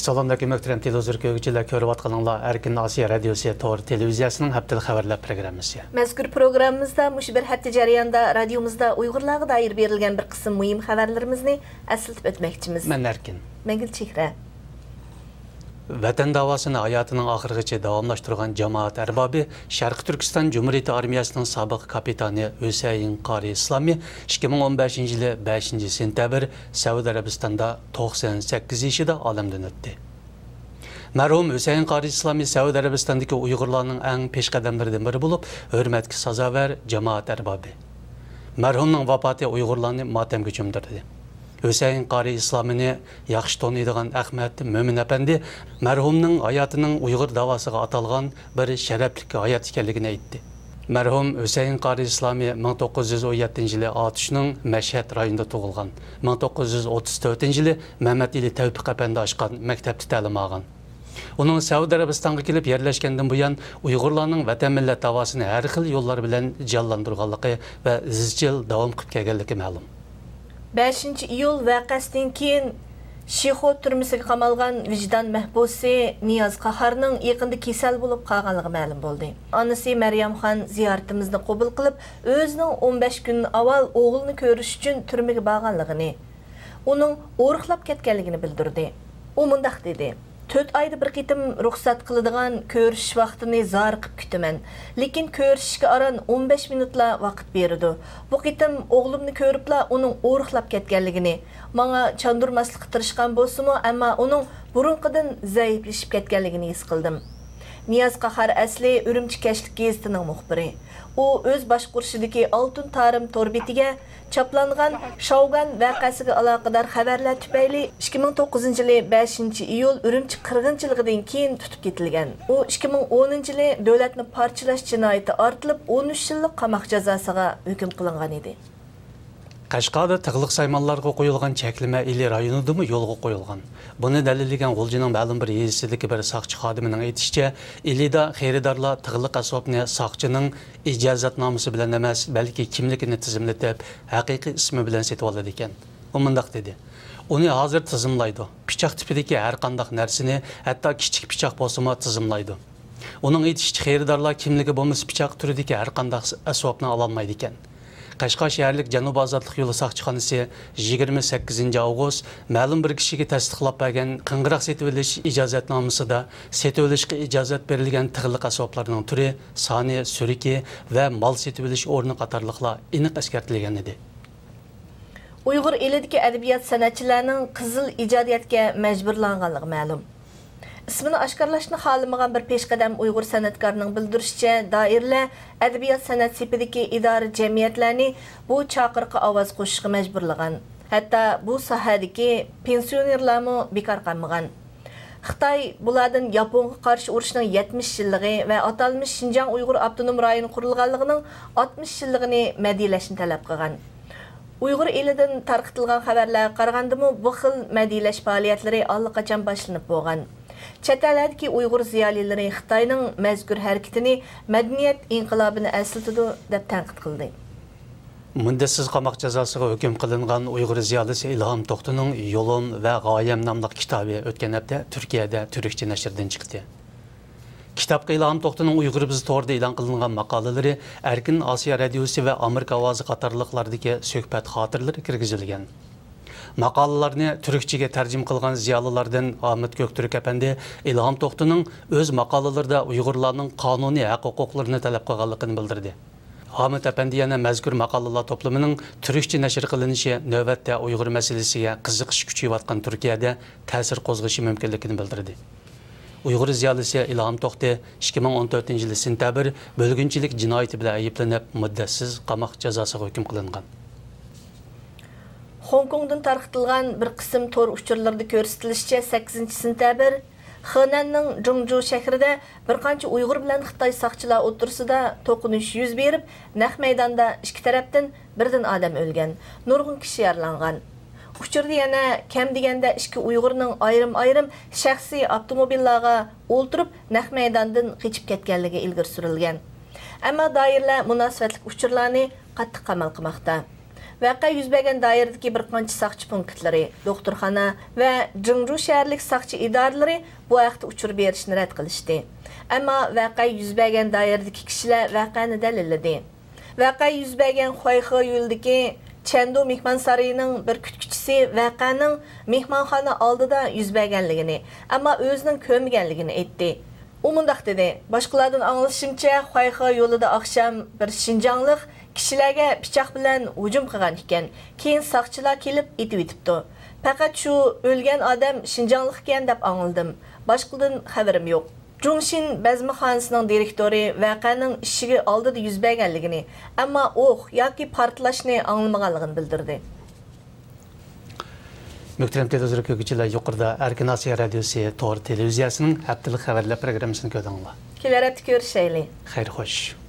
Assalamualaikum möhtərəm televizor görgüçülər, görüb atqanlar Erkin Asiya Radiosu Tor televiziyasının həftəlik xəbərlər proqramısı. Məzkur proqramımızda bir həftə jarayonida radiomuzda Uyğurlarga dair berilgan bir qism mühim xəbərlərimizni əsiltib ötməkçimiz. Mən Erkin. Mən Gülçehra. Vətən davasını hayatının axırıgacha davamlaşdırğan cemaat ərbabı Şərqi Türkistan Cumhuriyeti Armiyasının sabiq kapitanı Hüseyin Qari İslami 2015 yılı 5 sentyabr Səud Ərəbistanda 98 yaşında aləmdən ötdü. Mərhum Hüseyin Qari İslami Səud Ərəbistandakı Uyğurlarning ən peşqədəmlərindən biri olub, hörmətə sazavər cemaat ərbabı. Mərhumun vəfatı Uyğurlarni matəmgə çömdürdü. Hüseyin Qari İslamini yaxşı tanıydigan Ahmet Mömin Efendi mərhumun hayatının Uyğur davasıga atalgan bir şərəfli hayat ekanligini aytdı. Mərhum Hüseyin Qari İslami 1917 yılı Atışның Məşhəd rayonunda tug'ilgan. 1934 yılı Mehmet Ali Tevfik Efendi açqan məktəbdə təlim algan. Onun Səud Ərəbistanğa kelib yerləşkəndən buyan Uyğurlarning vətən millət davasını hər xil yollar bilan canlandırğanlığı və izchil davam qilib kelganligi ma'lum. 5 iyul vaqasidan keyin Şixo türməsiga qamalgan vicdan məhbusi Niyaz Qaharning yaqında kasal bo'lib qolganligi ma'lum bo'ldi. Onasi Maryamxon ziyoratimizni qabul qilib, o'zining 15 kun avval o'g'lini ko'rish uchun turmaga borganligini, uning o'riqlab ketganligini bildirdi. U mundaq dedi: 4 ayda bir qitim ruxsat qiladigan ko'rish vaqtini zoriqib kutaman. Lekin ko'rishishga aran 15 minutla vaqt berdi. Bu qitim o'g'limni ko'ribla uning o'riqlab ketganligini, menga chandurmaslikqa tirishgan bo'lsa-mu, ammo uning burunqidan zaiflashib ketganligini his qildim. Niyaz Qahar asli Urumchi Kashlik gazetining muxbiri. U o'z boshqurishidagi Oltin Tarim torbetiga chaplangan Shaugan vaqasiga aloqador xabarlar tufayli 2009 yılı 5 iyul Urumchi qirg'inchiligidan keyin tutib ketilgan. U 2010 yılı davlatni parchalash jinoyati ortilib 13 yillik qamoq jazosiga hukm qilingan edi. Qashqarda tığlıq saymanlarga qo'yilgan cheklama ili rayonidami yo'lga qo'yilgan. Buni dalillagan G'uljining ma'lum bir yezisidagi bir soqchi xodimining aytishicha, ilida xaridorlar tığlıq asbobni soqchining ijozatnomasi bilan emas, balki kimligini tizimlatib, haqiqiy ismi bilan sotib oladi ekan. U mundaq dedi: "Uni hozir tizimlaydi. Pichoq tipidagi har qanday narsani, hatto kichik pichoq bo'lsa-mu tizimlaydi. Uning aytishicha, xaridorlar kimligi bo'lmasa pichoq turidagi har qanday asbobni ola olmaydi ekan." Qashqar shaharlik Janub ozodlik yo'li soqchixonasi 28 avgust ma'lum bir kishiga tasdiqlab bergan qing'iriq setib olish ijozatnomasida setib olishga ijozat berilgan tig'liq asboblarning turi, soni, suriki va mol setib olish o'rni qatorliqlar aniq eskartilgan edi. Uyg'ur elidagi adabiyot san'atchilarining qizil ijodiyatga majburlanganligi ma'lum. İsmini aşkarlaşını xalamagan bir peşqadam Uyghur san'atkorning bildirishicha, doirlar adabiyot san'at sepidagi idora jamiyatlarni bu chaqiriqqa ovoz qo'shishga majburlagan. Hatto bu sohadagi pensionerlarmi bekor qolmagan. Xitoy bulardan Yaponga qarshi urushning 70 yilligi va atalmish Xinjiang Uyg'ur avtonom rayoni qurilganligining 60 yilligini madiyalashni talab qilgan. Uyg'ur elidan tarqatilgan xabarlarga qaraganda bu xil madiyalash faoliyatlari allaqachon boshlanib bo'lgan. Chet eldagi Uyg'ur ziyolileri Xitoyning mazkur harakatini madaniyat inqilobini eslatadi deb tanqid qildi. Muddatsiz qamoq jazosiga hukm qilingan Uyg'ur ziyolisi Ilhom To'xtining Yo'lim va G'oyam nomli kitobi o'tgan hafta Turkiyada turkcha nashrdan chiqdi. Kitobga Ilhom To'xtining Uyg'ur biz to'g'rida e'lon qilingan maqolalari Erkin Asiya Radiosi va Amerika ovozi qatorliqlardagi suhbat xotiralari kirgizilgan. Maqolalarni turkchaga tarjim qilgan ziyolilardan Ahmet Göktürk Efendi Ilhom To'xtining o'z maqolalarida Uyg'urlarning qonuniy haq-huquqlarini talab qilganligini bildirdi. Ahmet Efendi yana mazkur maqolalar to'plamining turkcha nashr qilinishi navbatda Uyg'ur masalasiga qiziqish kuchayotgan Turkiyada ta'sir qo'zg'ashi mumkinligini bildirdi. Uyg'ur ziyolisi Ilhom To'xti 2014 yılı sentyabr bo'lgunchilik jinoyati bilan ayblanib muddatsiz qamoq jazosiga hukm qilingan. Hong Kong'dan tarqatilgan bir qism tor uchurlarda ko'rsatilishicha 8 sentyabr Xenanning Zhongzhou shahrida bir qancha Uyg'ur bilan Xitoy soqchilar o'tirsida to'qinish yuz berib, naq maydonda ikki tarafdan birdan odam o'lgan, nurg'un kishi yaralangan. Uchurda yana kam deganda ikki Uyg'urning ayrim shaxsiy avtomobillarga o'ltirib, naq maydondan qochib ketganligi ilgari surilgan. Ammo doirlar munosabatli uchurlarni qattiq qamal qilmoqda. Vaqa yuz bergan doiradagi bir qancha saqchi punktlari, doktorxona va Jingju shaharlik saqchi idoralari bu haqda uchur berishni rad qilishdi. Ammo vaqa yuz bergan doiradagi kishilar vaqani dalilladi. Vaqa yuz bergan Xuayxe yo'ldagi Chendo mehmon saroyining bir kutkuchisi vaqaning mehmonxona oldida yuz berganligini, ammo o'zining ko'rmaganligini aytdi. U mundaq dedi: "Boshqalardan anglashimcha, Xuayxe yo'lida oqshom bir Shinjonglik kishilarga pichoq bilan hujum qilgan ekan. Keyin saqchilar kelib etib etibdi. Faqat shu o'lgan odam Shinjonglik ekan deb angladim. Boshqadan xabarim yo'q." Jungshin bazmixonasining direktori vaqaning ishiga oldida yuz berganligini, ammo o'q yoki portlashni anglamaganligini bildirdi. Muhtaram televizor ko'ruvchilar, yuqorida Erkin Osiyo radiosi to'g'ri televiziyasining haftalik xabarlar programmasini ko'rdinglar. Kelar hafta ko'rishaylik. Xayr xo'sh.